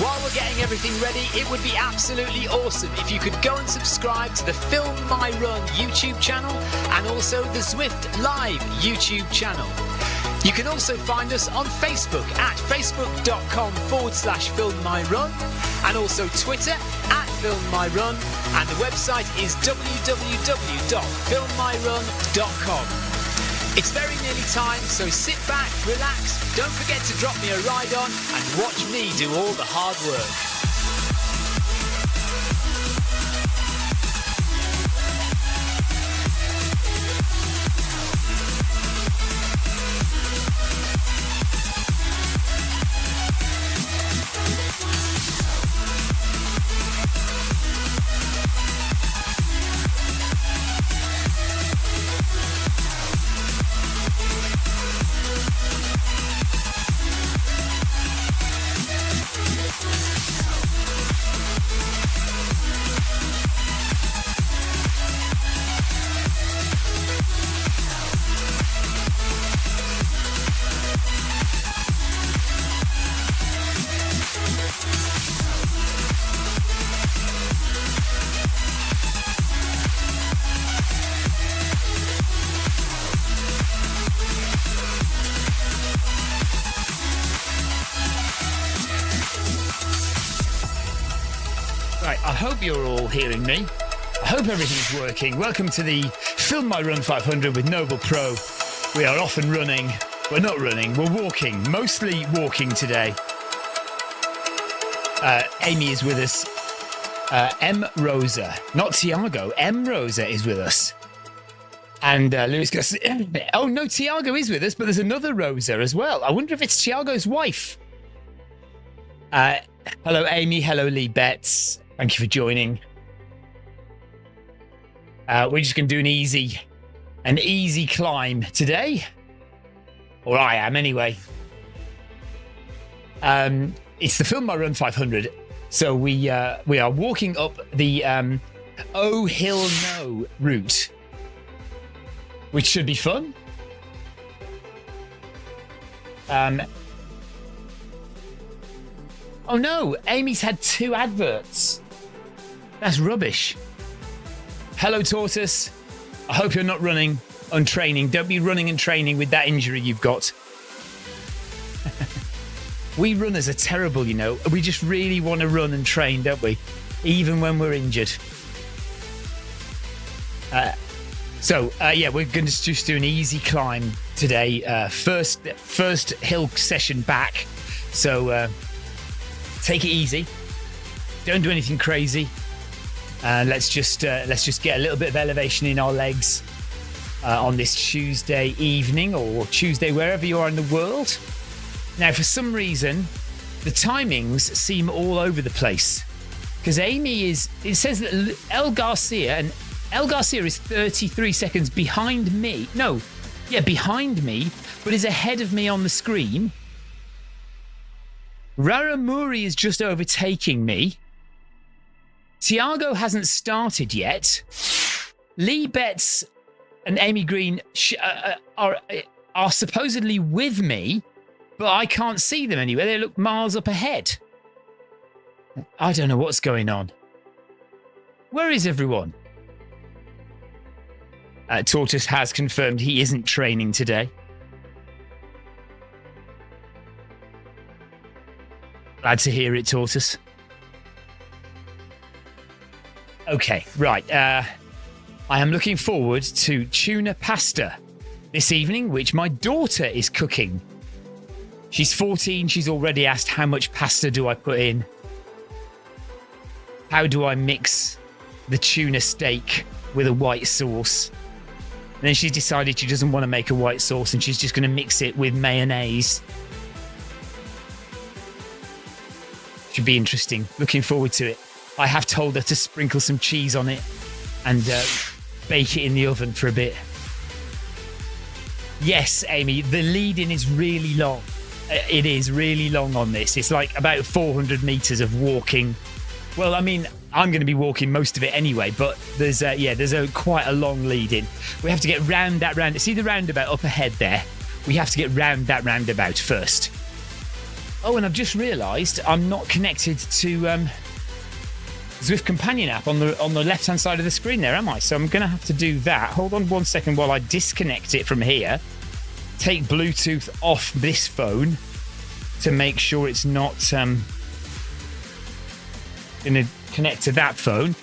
While we're getting everything ready, it would be absolutely awesome if you could go and subscribe to the Film My Run YouTube channel and also the Zwift Live YouTube channel. You can also find us on Facebook at facebook.com/filmmyrun and also Twitter at filmmyrun, and the website is www.filmmyrun.com. It's very nearly time, so sit back, relax, don't forget to drop me a ride on and watch me do all the hard work. Right, I hope you're all hearing me. I hope everything's working. Welcome to the Film My Run 500 with Noble Pro. We are off and running. We're not running, we're walking. Mostly walking today. Amy is with us. M. Rosa, not Tiago. M. Rosa is with us. And Lewis goes, oh no, Tiago is with us, but there's another Rosa as well. I wonder if it's Tiago's wife. Hello, Amy. Hello, Lee Betts. Thank you for joining. We're just going to do an easy climb today. Or I am, anyway. It's the Film My Run 500. So we are walking up the Oh Hill No route, which should be fun. Oh no, Amy's had 2 adverts. That's rubbish. Hello, Tortoise. I hope you're not running and training. Don't be running and training with that injury you've got. We runners are terrible, you know. We just really want to run and train, don't we? Even when we're injured. Yeah, we're going to just do an easy climb today. First hill session back. So take it easy. Don't do anything crazy. Let's just get a little bit of elevation in our legs on this Tuesday evening or Tuesday wherever you are in the world. Now, for some reason, the timings seem all over the place because it says that El Garcia is 33 seconds behind me. No, yeah, behind me, but is ahead of me on the screen. Raramuri is just overtaking me. Tiago hasn't started yet. Lee Betts and Amy Green are supposedly with me, but I can't see them anywhere. They look miles up ahead. I don't know what's going on. Where is everyone? Tortoise has confirmed he isn't training today. Glad to hear it, Tortoise. Okay, right. I am looking forward to tuna pasta this evening, which my daughter is cooking. She's 14. She's already asked, how much pasta do I put in? How do I mix the tuna steak with a white sauce? And then she's decided she doesn't want to make a white sauce and she's just going to mix it with mayonnaise. Should be interesting. Looking forward to it. I have told her to sprinkle some cheese on it and bake it in the oven for a bit. Yes, Amy, the lead-in is really long. It is really long on this. It's like about 400 meters of walking. Well, I mean, I'm going to be walking most of it anyway, but there's quite a long lead-in. We have to get round that round. See the roundabout up ahead there? We have to get round that roundabout first. Oh, and I've just realised I'm not connected to Zwift Companion app on the left-hand side of the screen there, am I? So I'm going to have to do that. Hold on 1 second while I disconnect it from here. Take Bluetooth off this phone to make sure it's not going to connect to that phone.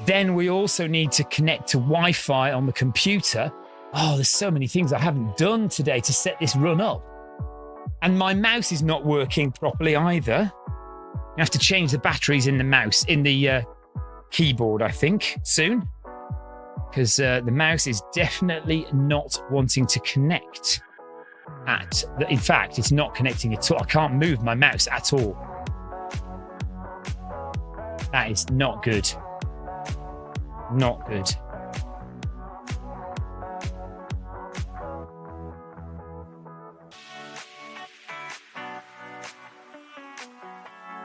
Then we also need to connect to Wi-Fi on the computer. Oh, there's so many things I haven't done today to set this run up. And my mouse is not working properly either. I have to change the batteries in the mouse, in the keyboard, I think, soon. Because the mouse is definitely not wanting to connect. In fact, it's not connecting at all. I can't move my mouse at all. That is not good. Not good.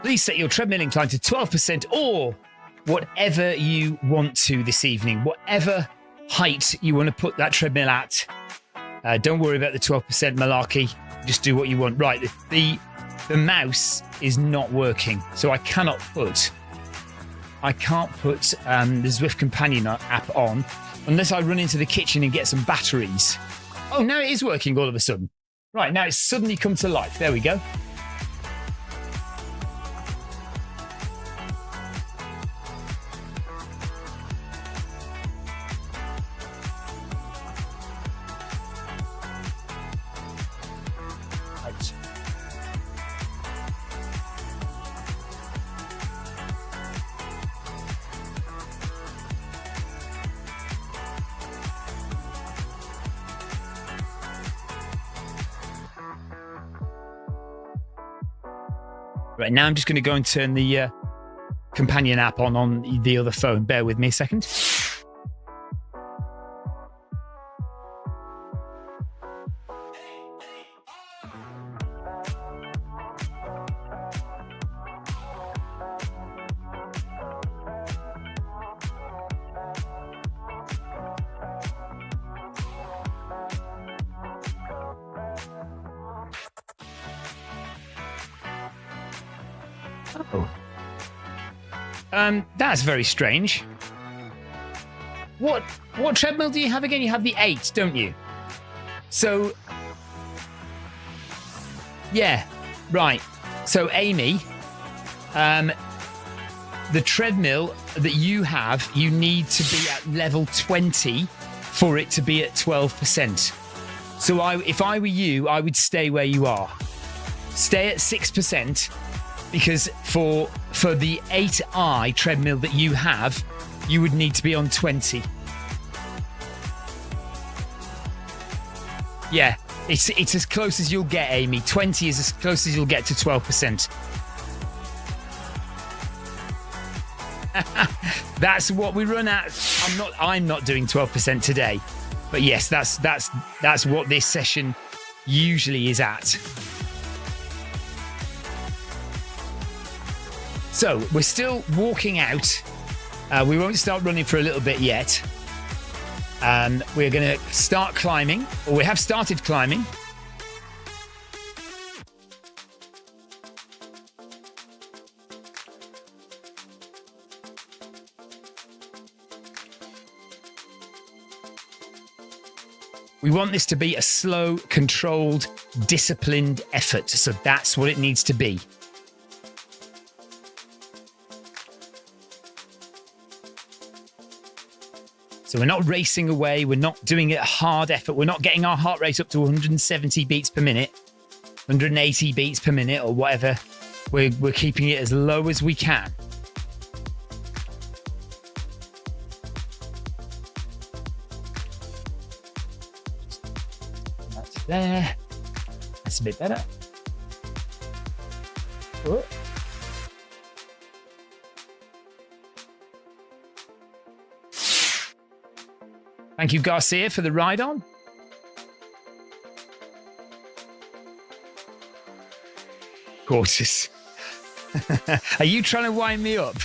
Please set your treadmill incline to 12% or whatever you want to this evening. Whatever height you want to put that treadmill at. Don't worry about the 12% malarkey. Just do what you want. Right, the mouse is not working, so I can't put the Zwift Companion app on unless I run into the kitchen and get some batteries. Oh, now it is working all of a sudden. Right, now it's suddenly come to life. There we go. Right, now I'm just going to go and turn the companion app on the other phone. Bear with me a second. That's very strange. What treadmill do you have again? You have the 8, don't you? So, yeah, right. So, Amy, the treadmill that you have, you need to be at level 20 for it to be at 12%. So, if I were you, I would stay where you are. Stay at 6%. Because for the 8i treadmill that you have, you would need to be on 20. Yeah, it's as close as you'll get, Amy. 20 is as close as you'll get to 12%. That's what we run at. I'm not doing 12% today. But yes, that's what this session usually is at. So we're still walking out. We won't start running for a little bit yet. We're going to start climbing, or we have started climbing. We want this to be a slow, controlled, disciplined effort. So that's what it needs to be. So we're not racing away. We're not doing it a hard effort. We're not getting our heart rate up to 170 beats per minute, 180 beats per minute or whatever. We're keeping it as low as we can. That's there. That's a bit better. Oh. Thank you, Garcia, for the ride on. Tortoise. Are you trying to wind me up?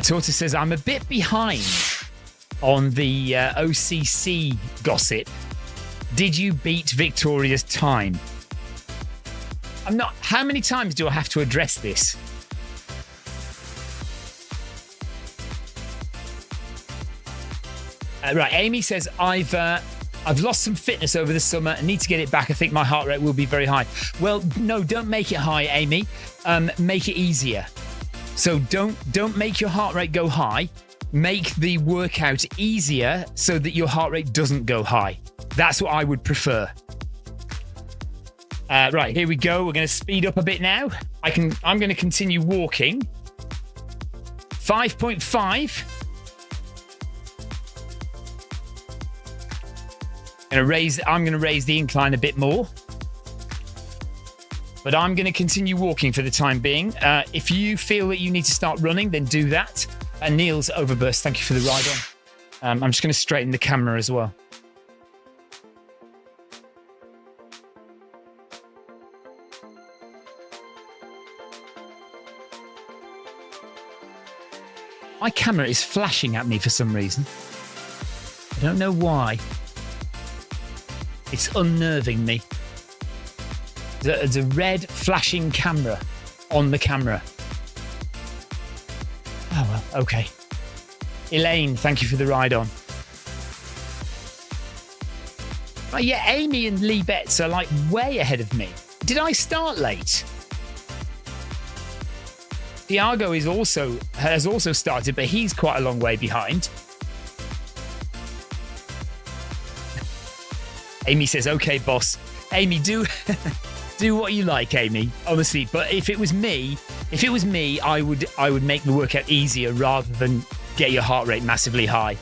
Tortoise says, I'm a bit behind on the OCC gossip. Did you beat Victoria's time? I'm not. How many times do I have to address this? Right, Amy says, I've lost some fitness over the summer and need to get it back. I think my heart rate will be very high. Well, no, don't make it high, Amy. Make it easier. So don't make your heart rate go high. Make the workout easier so that your heart rate doesn't go high. That's what I would prefer. Right, here we go. We're going to speed up a bit now. I'm going to continue walking. 5.5. I'm going to raise the incline a bit more. But I'm going to continue walking for the time being. If you feel that you need to start running, then do that. And Neil's overburst, thank you for the ride on. I'm just going to straighten the camera as well. My camera is flashing at me for some reason. I don't know why. It's unnerving me. There's a red flashing camera on the camera. Oh, well, okay. Elaine, thank you for the ride on. Oh, yeah, Amy and Lee Betts are like way ahead of me. Did I start late? Thiago has also started, but he's quite a long way behind. Amy says, okay, boss. Amy, do what you like, Amy. Honestly, but if it was me, I would make the workout easier rather than get your heart rate massively high.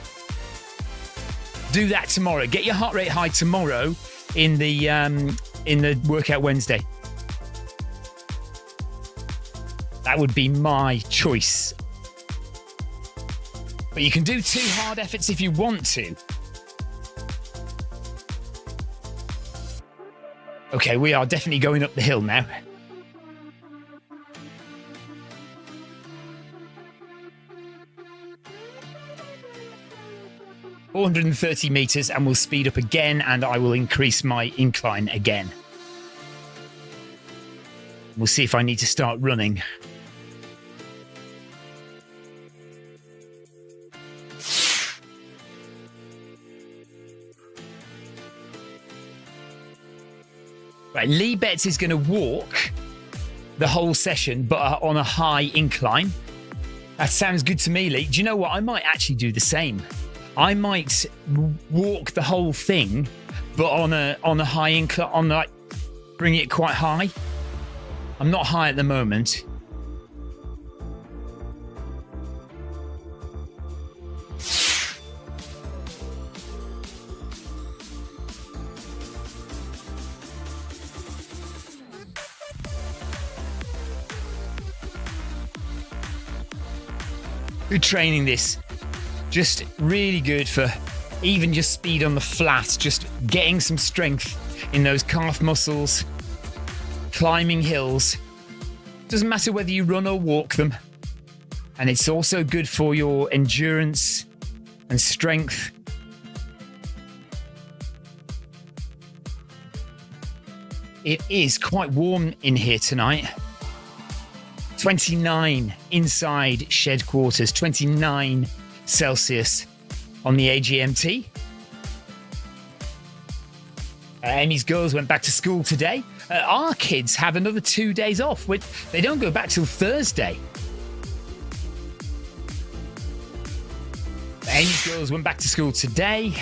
Do that tomorrow. Get your heart rate high tomorrow in the workout Wednesday. That would be my choice. But you can do 2 hard efforts if you want to. Okay, we are definitely going up the hill now. $430 meters, and we'll speed up again, and I will increase my incline again. We'll see if I need to start running. Right, Lee Betts is going to walk the whole session, but on a high incline. That sounds good to me, Lee. Do you know what? I might actually do the same. I might walk the whole thing, but on a high incline, bring it quite high. I'm not high at the moment. Good training, this. Just really good for even just speed on the flat, just getting some strength in those calf muscles, climbing hills. Doesn't matter whether you run or walk them. And it's also good for your endurance and strength. It is quite warm in here tonight. 29 inside shed quarters, 29 Celsius on the AGMT. Amy's girls went back to school today. Our kids have another 2 days off. They don't go back till Thursday. Amy's girls went back to school today.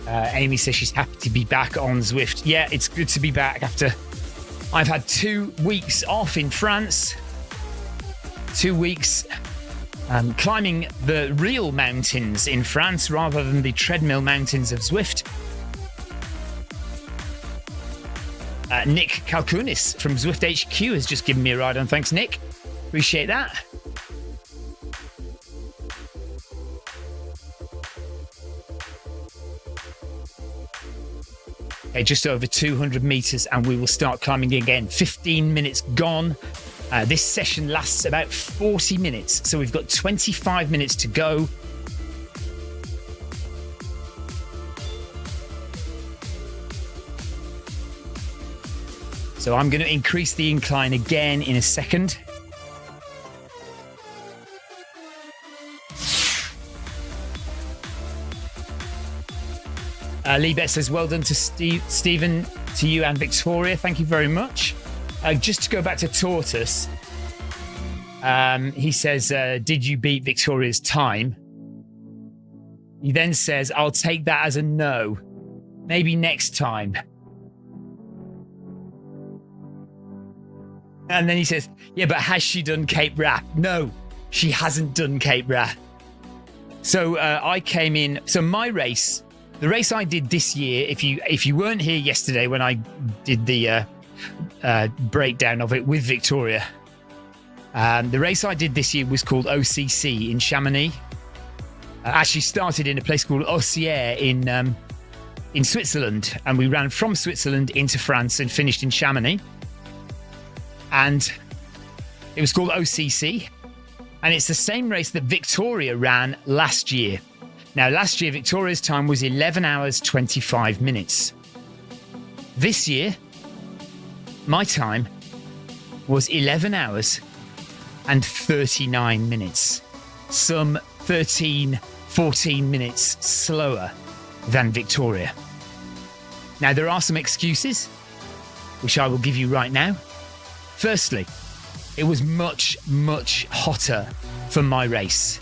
Amy says she's happy to be back on Zwift. Yeah, it's good to be back after I've had 2 weeks off in France. 2 weeks climbing the real mountains in France rather than the treadmill mountains of Zwift. Nick Kalkunis from Zwift HQ has just given me a ride on. Thanks, Nick. Appreciate that. Okay, just over 200 meters and we will start climbing again. 15 minutes gone. This session lasts about 40 minutes, so we've got 25 minutes to go. So I'm going to increase the incline again in a second. Libet says, well done to Stephen, to you and Victoria. Thank you very much. Just to go back to Tortoise, he says, did you beat Victoria's time? He then says, I'll take that as a no. Maybe next time. And then he says, yeah, but has she done Cape Wrath? No, she hasn't done Cape Wrath. So I came in. So my race, the race I did this year, if you weren't here yesterday when I did the breakdown of it with Victoria, the race I did this year was called OCC in Chamonix. Actually started in a place called Ossier in Switzerland, and we ran from Switzerland into France and finished in Chamonix. And it was called OCC, and it's the same race that Victoria ran last year. Now, last year, Victoria's time was 11 hours, 25 minutes. This year, my time was 11 hours and 39 minutes. Some 13, 14 minutes slower than Victoria. Now, there are some excuses, which I will give you right now. Firstly, it was much, much hotter for my race.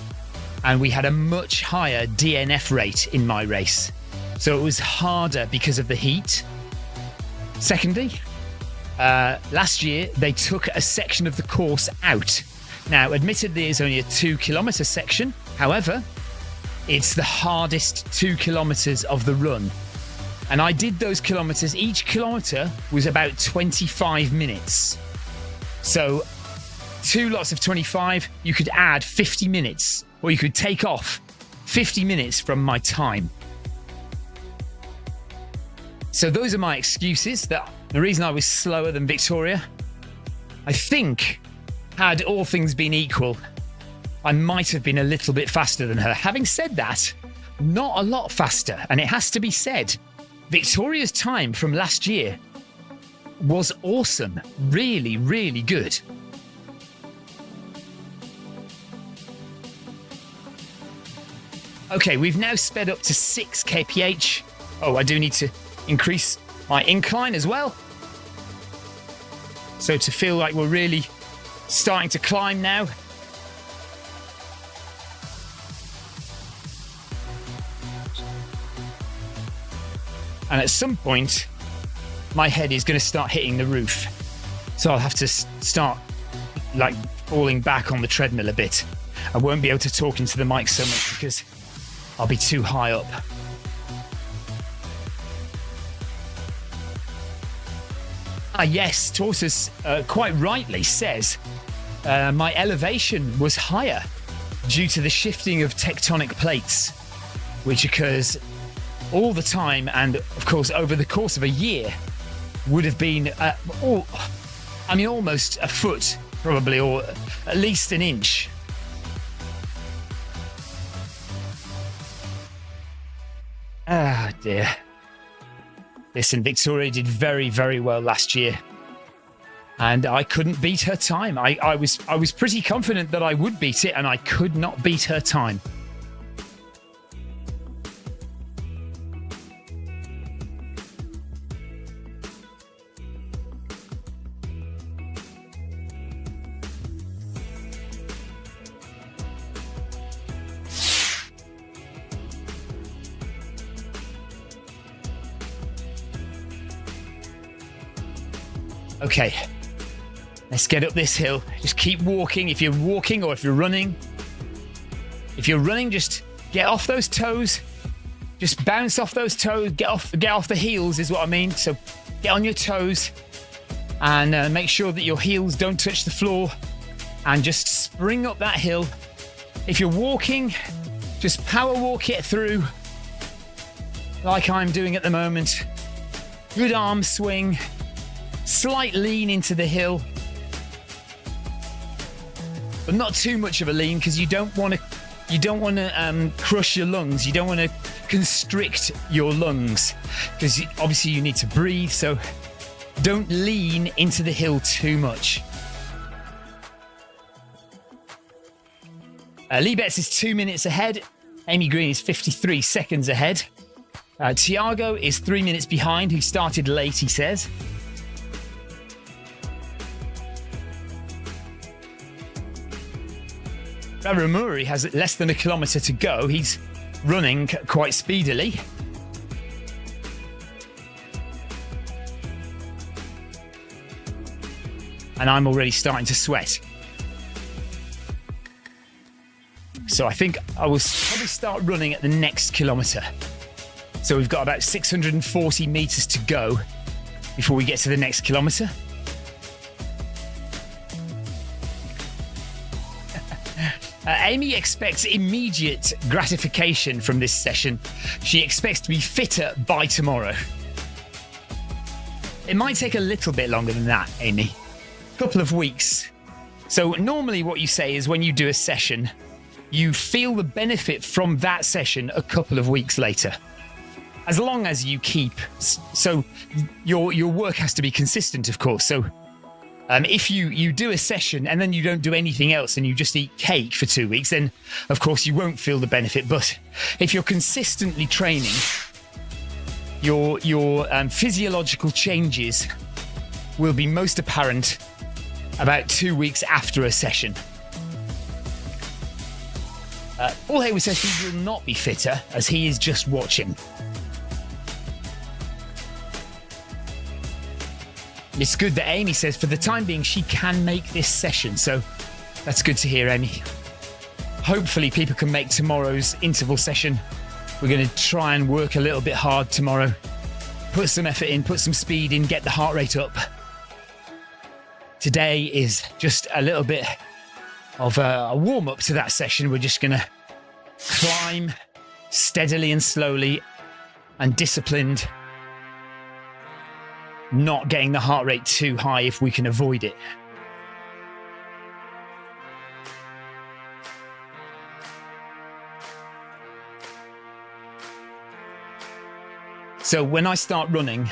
And we had a much higher DNF rate in my race. So it was harder because of the heat. Secondly, last year, they took a section of the course out. Now, admittedly, it's only a 2 kilometre section. However, it's the hardest 2 kilometres of the run. And I did those kilometres. Each kilometre was about 25 minutes. So 2 lots of 25, you could add 50 minutes, or you could take off 50 minutes from my time. So those are my excuses. That the reason I was slower than Victoria. I think, had all things been equal, I might have been a little bit faster than her. Having said that, not a lot faster. And it has to be said, Victoria's time from last year was awesome. Really, really good. Okay, we've now sped up to 6 kph. Oh, I do need to increase my incline as well. So to feel like we're really starting to climb now. And at some point, my head is going to start hitting the roof. So I'll have to start like falling back on the treadmill a bit. I won't be able to talk into the mic so much because I'll be too high up. Yes, Tortoise quite rightly says my elevation was higher due to the shifting of tectonic plates, which occurs all the time and, of course, over the course of a year would have been, almost a foot, probably, or at least an inch. Ah, dear. Listen, Victoria did very, very well last year. And I couldn't beat her time. I was pretty confident that I would beat it, and I could not beat her time. Okay, let's get up this hill. Just keep walking. If you're walking or if you're running, just get off those toes. Just bounce off those toes. Get off the heels is what I mean. So get on your toes and make sure that your heels don't touch the floor and just spring up that hill. If you're walking, just power walk it through like I'm doing at the moment. Good arm swing. Slight lean into the hill, but not too much of a lean because you don't want to crush your lungs. You don't want to constrict your lungs because obviously you need to breathe. So Don't lean into the hill too much. Lee Betts is 2 minutes ahead. Amy Green is 53 seconds ahead. Tiago is 3 minutes behind, who started late, he says. Ramuri has less than a kilometre to go. He's running quite speedily. And I'm already starting to sweat. So I think I will probably start running at the next kilometre. So we've got about 640 metres to go before we get to the next kilometre. Amy expects immediate gratification from this session. She expects to be fitter by tomorrow. It might take a little bit longer than that, Amy. A couple of weeks. So normally what you say is when you do a session, you feel the benefit from that session a couple of weeks later. As long as you keep... So your work has to be consistent, of course. So if you do a session and then you don't do anything else and you just eat cake for 2 weeks, then of course you won't feel the benefit. But if you're consistently training, your physiological changes will be most apparent about 2 weeks after a session. Paul Hayward says he will not be fitter as he is just watching. It's good that Amy says for the time being she can make this session, so that's good to hear, Amy. Hopefully people can make tomorrow's interval session. We're going to try and work a little bit hard tomorrow. Put some effort in, put some speed in, get the heart rate up. Today is just a little bit of a warm-up to that session. We're just going to climb steadily and slowly and disciplined, not getting the heart rate too high if we can avoid it. So when I start running,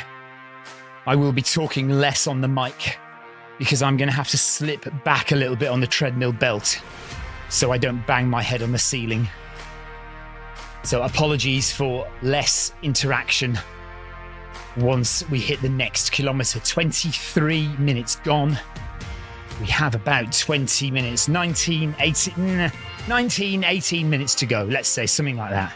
I will be talking less on the mic because I'm going to have to slip back a little bit on the treadmill belt so I don't bang my head on the ceiling. So apologies for less interaction once we hit the next kilometre. 23 minutes gone. We have about 20 minutes, 18 minutes to go. Let's say something like that.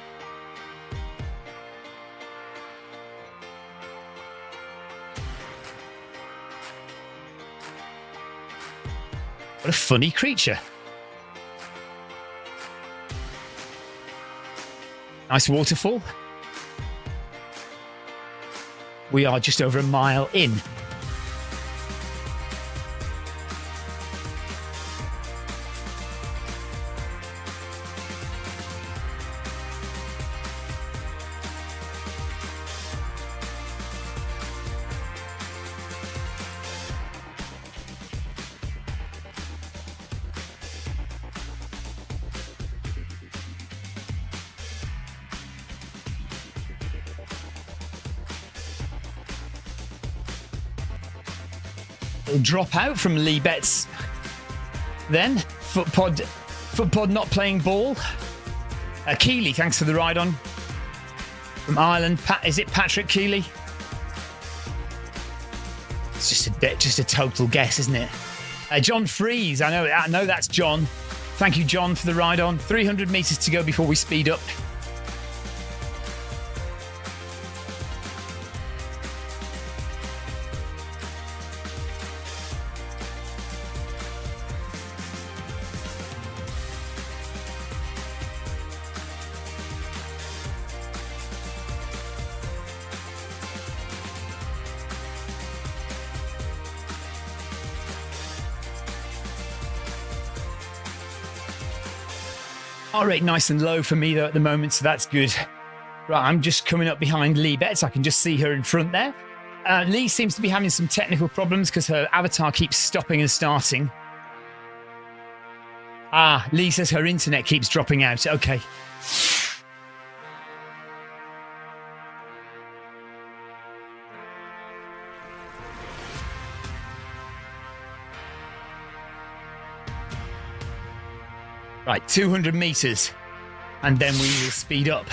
What a funny creature. Nice waterfall. We are just over a mile in. Drop out from Lee Betts then. Footpod not playing ball. Keeley, thanks for the ride on from Ireland. Is it Patrick Keeley? It's just a total guess, isn't it? John Freeze, I know that's John. Thank you, John, for the ride on. 300 metres to go before we speed up. Heart rate nice and low for me though at the moment, so that's good. Right, I'm just coming up behind Lee Betts. I can just see her in front there. Lee seems to be having some technical problems because her avatar keeps stopping and starting. Lee says her internet keeps dropping out. Okay. Right, 200 meters, and then we will speed up.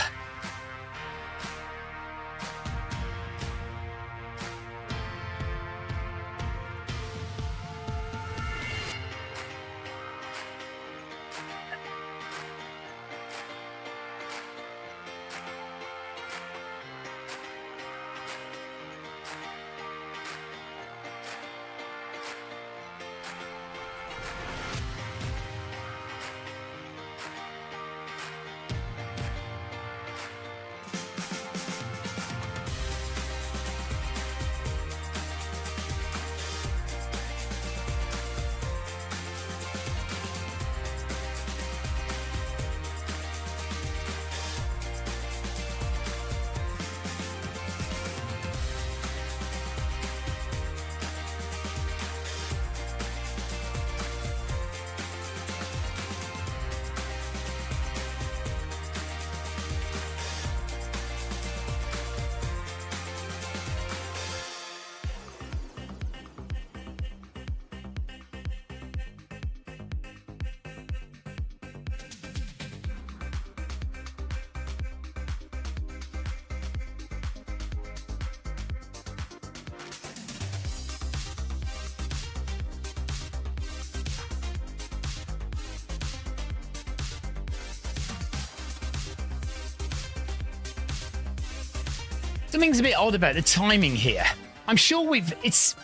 Something's a bit odd about the timing here. I'm sure it's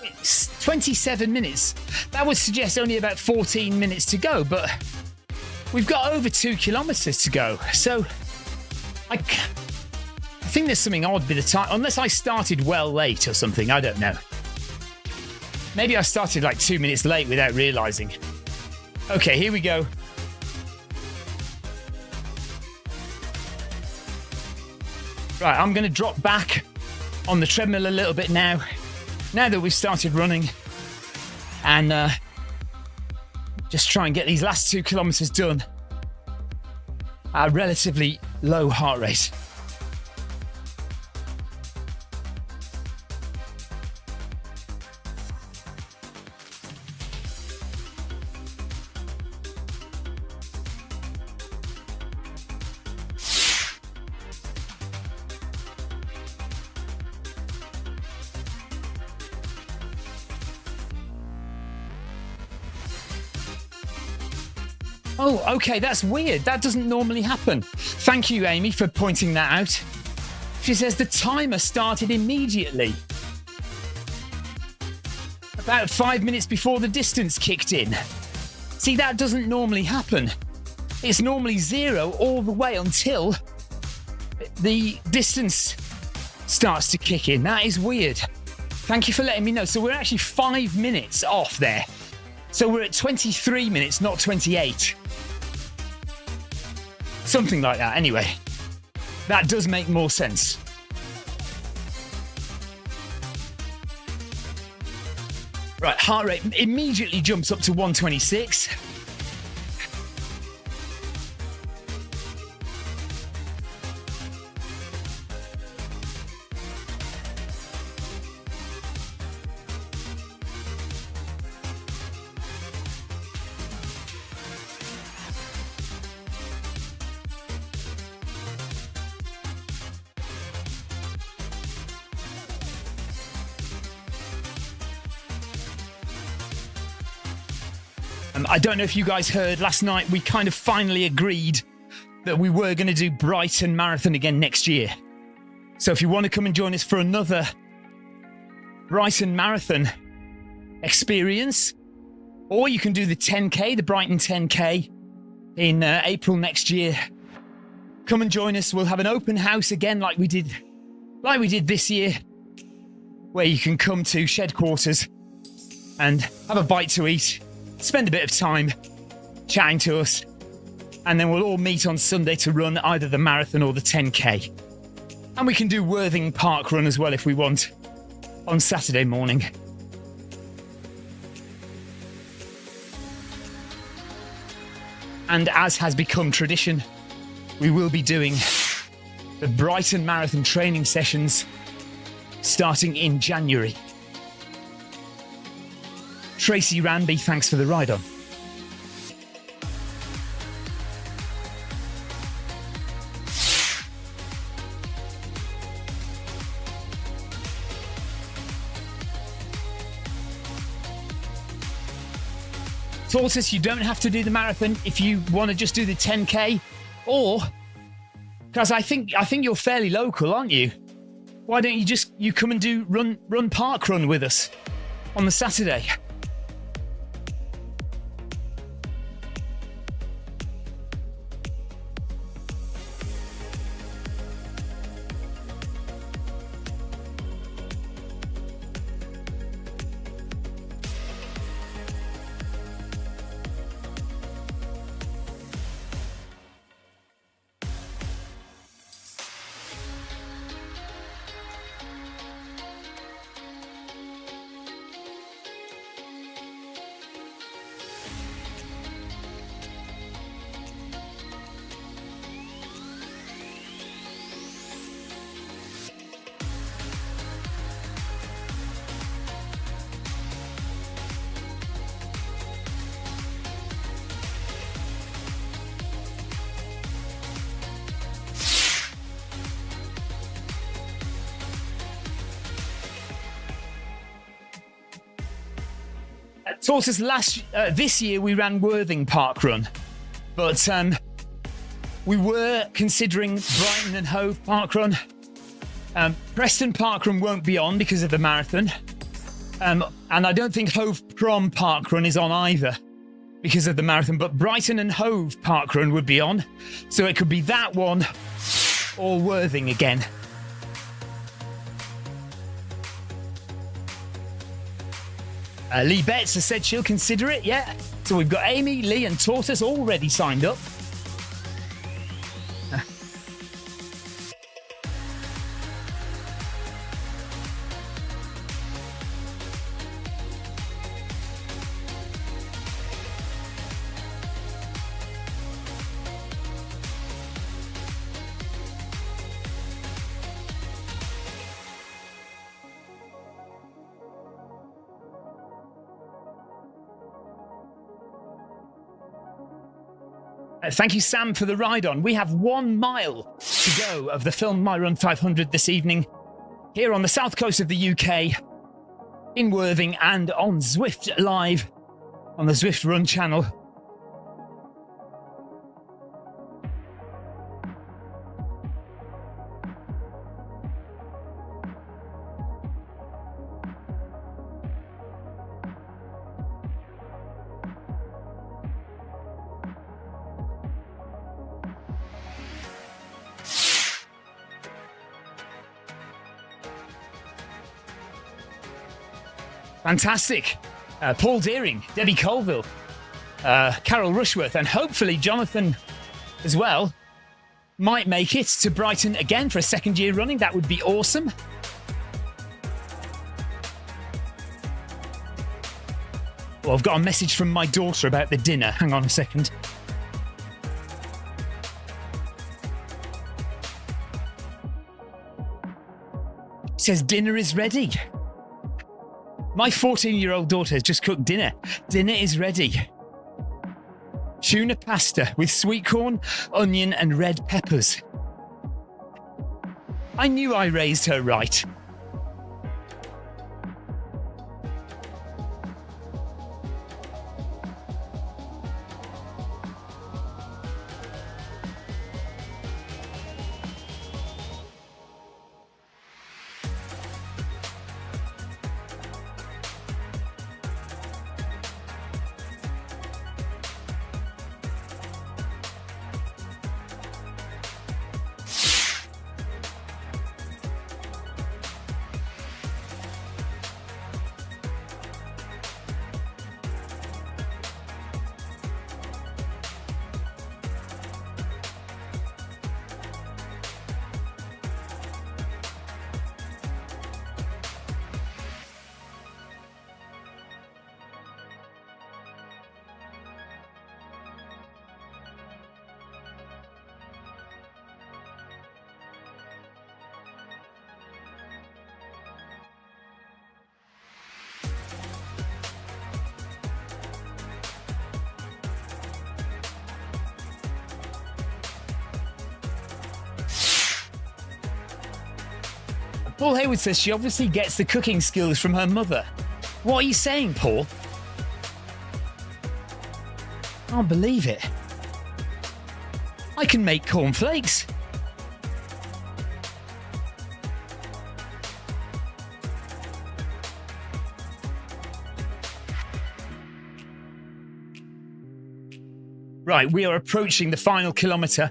27 minutes. That would suggest only about 14 minutes to go, but we've got over 2 kilometers to go. So I think there's something odd with the time, unless I started well late or something. I don't know. Maybe I started like 2 minutes late without realizing. Okay, here we go. Right, I'm going to drop back on the treadmill a little bit now that we've started running, and just try and get these last 2 kilometers done at a relatively low heart rate. Oh, okay, that's weird. That doesn't normally happen. Thank you, Amy, for pointing that out. She says the timer started immediately, about 5 minutes before the distance kicked in. See, that doesn't normally happen. It's normally 0 all the way until the distance starts to kick in. That is weird. Thank you for letting me know. So we're actually 5 minutes off there. So we're at 23 minutes, not 28. Something like that. Anyway, that does make more sense. Right, heart rate immediately jumps up to 126. I don't know if you guys heard last night, we kind of finally agreed that we were going to do Brighton Marathon again next year. So if you want to come and join us for another Brighton Marathon experience, or you can do the 10K, the Brighton 10K in April next year. Come and join us. We'll have an open house again like we did this year, where you can come to Shed Quarters and have a bite to eat, spend a bit of time chatting to us, and then we'll all meet on Sunday to run either the marathon or the 10K. And we can do Worthing Park Run as well if we want on Saturday morning. And as has become tradition, we will be doing the Brighton Marathon training sessions starting in January. Tracy Ranby, thanks for the ride on. Tortoise, you don't have to do the marathon if you want to just do the 10K, or because I think you're fairly local, aren't you? Why don't you come and do run park run with us on the Saturday? Tortoise, this year we ran Worthing Park Run, but we were considering Brighton and Hove Park Run. Preston Park Run won't be on because of the marathon, and I don't think Hove Prom Park Run is on either because of the marathon, but Brighton and Hove Park Run would be on, so it could be that one or Worthing again. Lee Betts has said she'll consider it, yeah. So we've got Amy, Lee and Tortoise already signed up. Thank you, Sam, for the ride on. We have 1 mile to go of the Film My Run 500 this evening here on the south coast of the UK, in Worthing and on Zwift Live on the Zwift Run channel. Fantastic. Paul Deering, Debbie Colville, Carol Rushworth, and hopefully Jonathan as well might make it to Brighton again for a second year running. That would be awesome. Oh, I've got a message from my daughter about the dinner. Hang on a second. It says dinner is ready. My 14-year-old daughter has just cooked dinner. Dinner is ready. Tuna pasta with sweet corn, onion and red peppers. I knew I raised her right. Paul Hayward says she obviously gets the cooking skills from her mother. What are you saying, Paul? Can't believe it. I can make cornflakes. Right, we are approaching the final kilometre.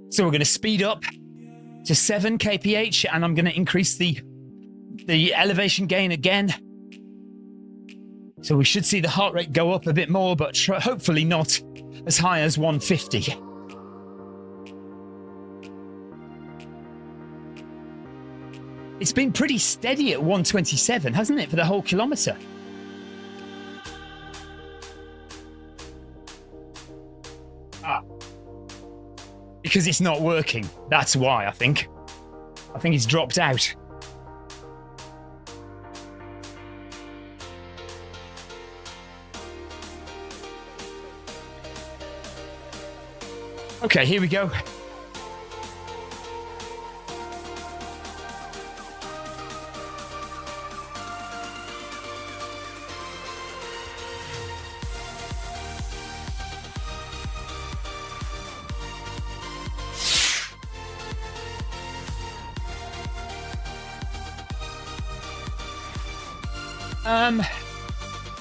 So we're going to speed up to 7 kph and I'm going to increase the elevation gain again. So we should see the heart rate go up a bit more, but hopefully not as high as 150. It's been pretty steady at 127, hasn't it, for the whole kilometre? Because it's not working. That's why, I think. I think it's dropped out. Okay, here we go.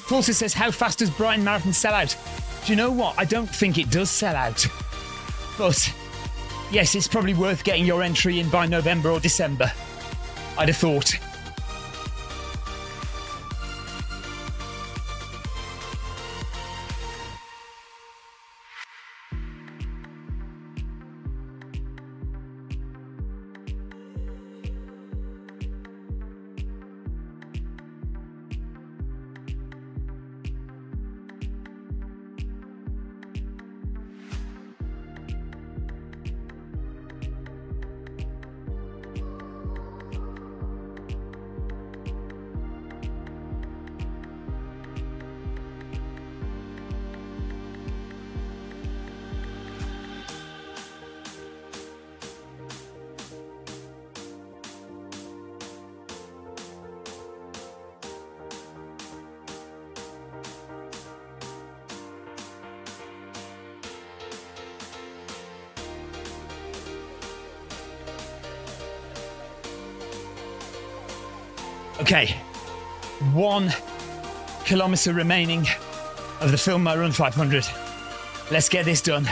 Forster says, how fast does Brighton Marathon sell out? Do you know what? I don't think it does sell out. But yes, it's probably worth getting your entry in by November or December, I'd have thought. Okay, 1 kilometre remaining of the Film My Run 500. Let's get this done.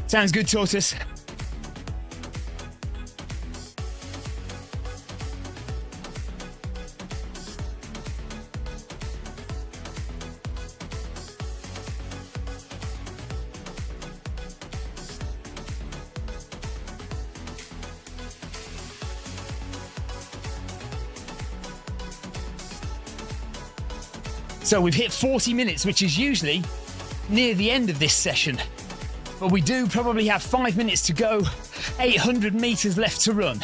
Sounds good, Tortoise. So we've hit 40 minutes, which is usually near the end of this session. But we do probably have 5 minutes to go, 800 meters left to run.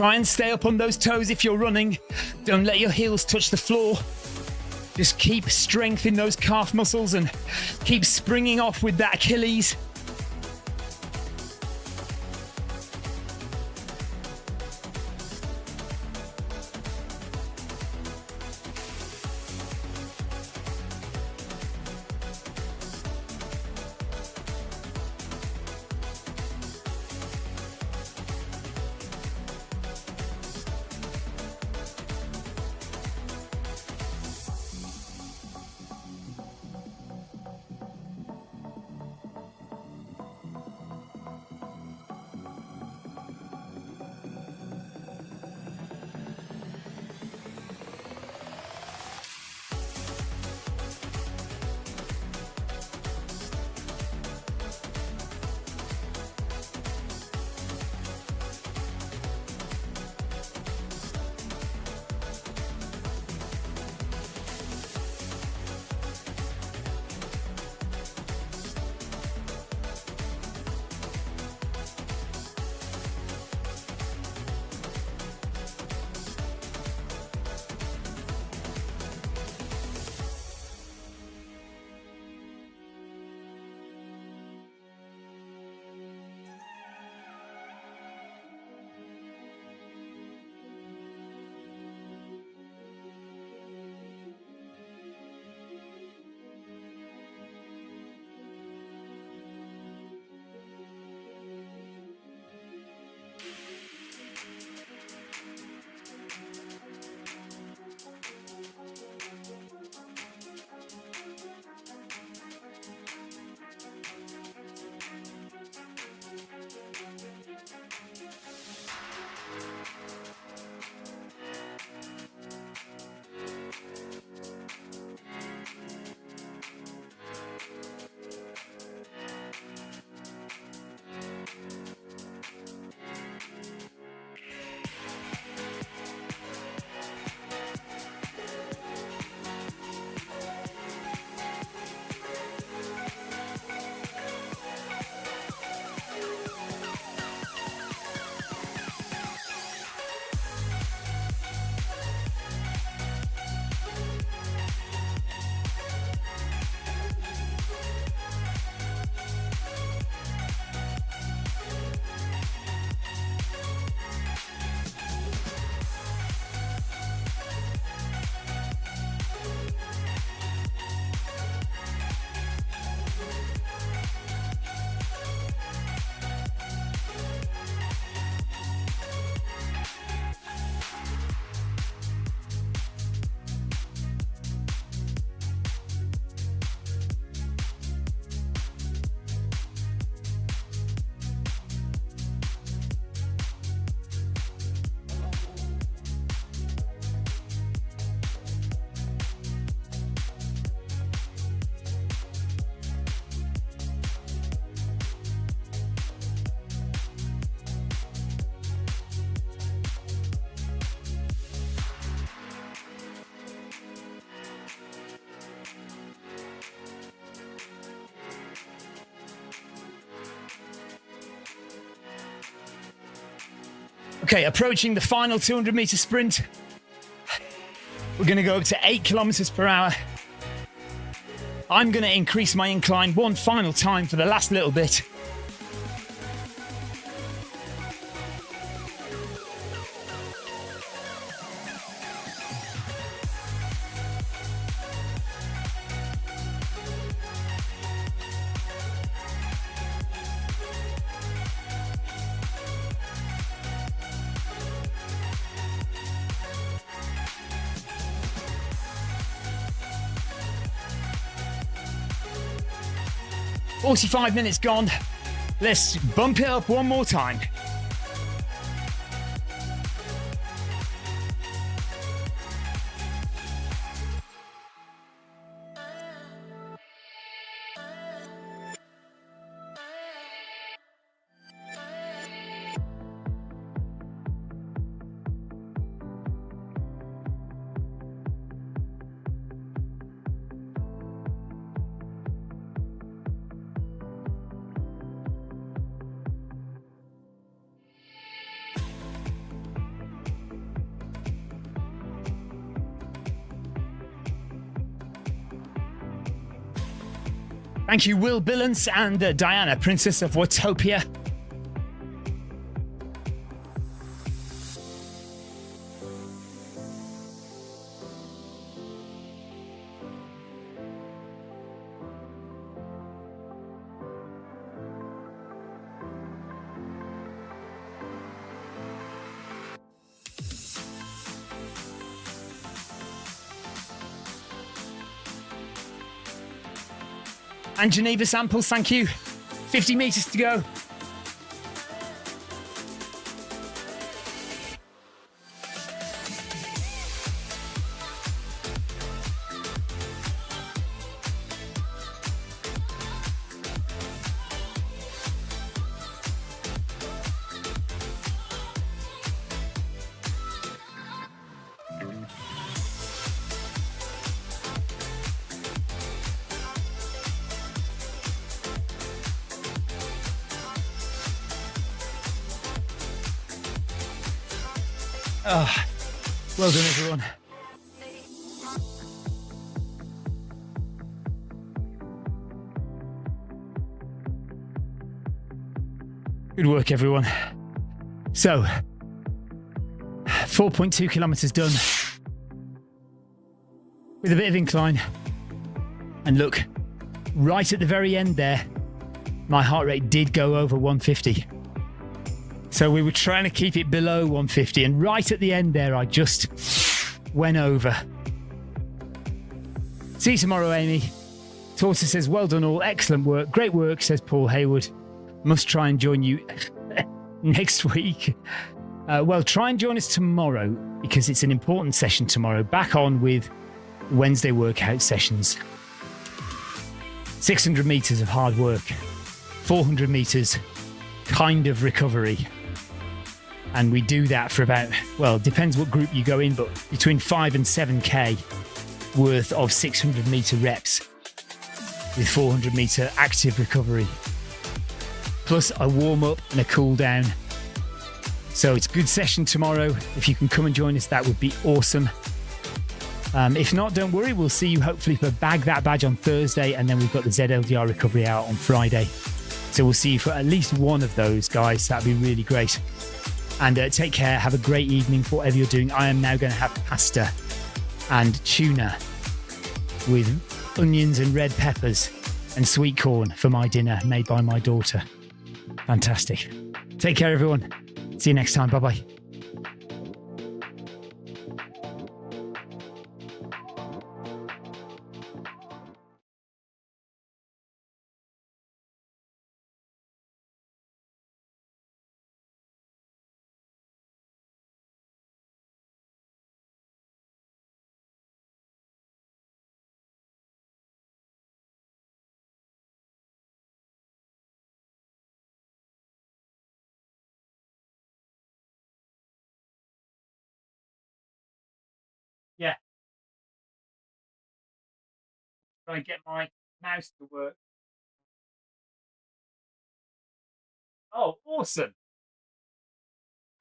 Try and stay up on those toes if you're running. Don't let your heels touch the floor. Just keep strength in those calf muscles and keep springing off with that Achilles. Okay, approaching the final 200-meter sprint. We're going to go up to 8 kilometers per hour. I'm going to increase my incline one final time for the last little bit. "45 minutes gone. Let's bump it up one more time." Thank you, Will Billance and Diana, Princess of Watopia. And Geneva samples, thank you. 50 meters to go. Oh, well done, everyone. Good work, everyone. So, 4.2 kilometers done with a bit of incline. And look, right at the very end there, my heart rate did go over 150. So we were trying to keep it below 150, and right at the end there, I just went over. See you tomorrow, Amy. Torta says, well done all, excellent work. Great work, says Paul Hayward. Must try and join you next week. Well, try and join us tomorrow because it's an important session tomorrow. Back on with Wednesday workout sessions. 600 meters of hard work, 400 meters kind of recovery. And we do that for about, well, depends what group you go in, but between 5 and 7K worth of 600 meter reps with 400 meter active recovery. Plus a warm up and a cool down. So it's a good session tomorrow. If you can come and join us, that would be awesome. If not, don't worry. We'll see you hopefully for Bag That Badge on Thursday. And then we've got the ZLDR recovery out on Friday. So we'll see you for at least one of those, guys. That'd be really great. And take care. Have a great evening for whatever you're doing. I am now going to have pasta and tuna with onions and red peppers and sweet corn for my dinner made by my daughter. Fantastic. Take care, everyone. See you next time. Bye-bye. Yeah. Try and get my mouse to work. Oh, awesome.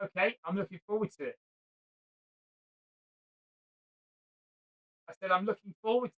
Okay, I'm looking forward to it. I said I'm looking forward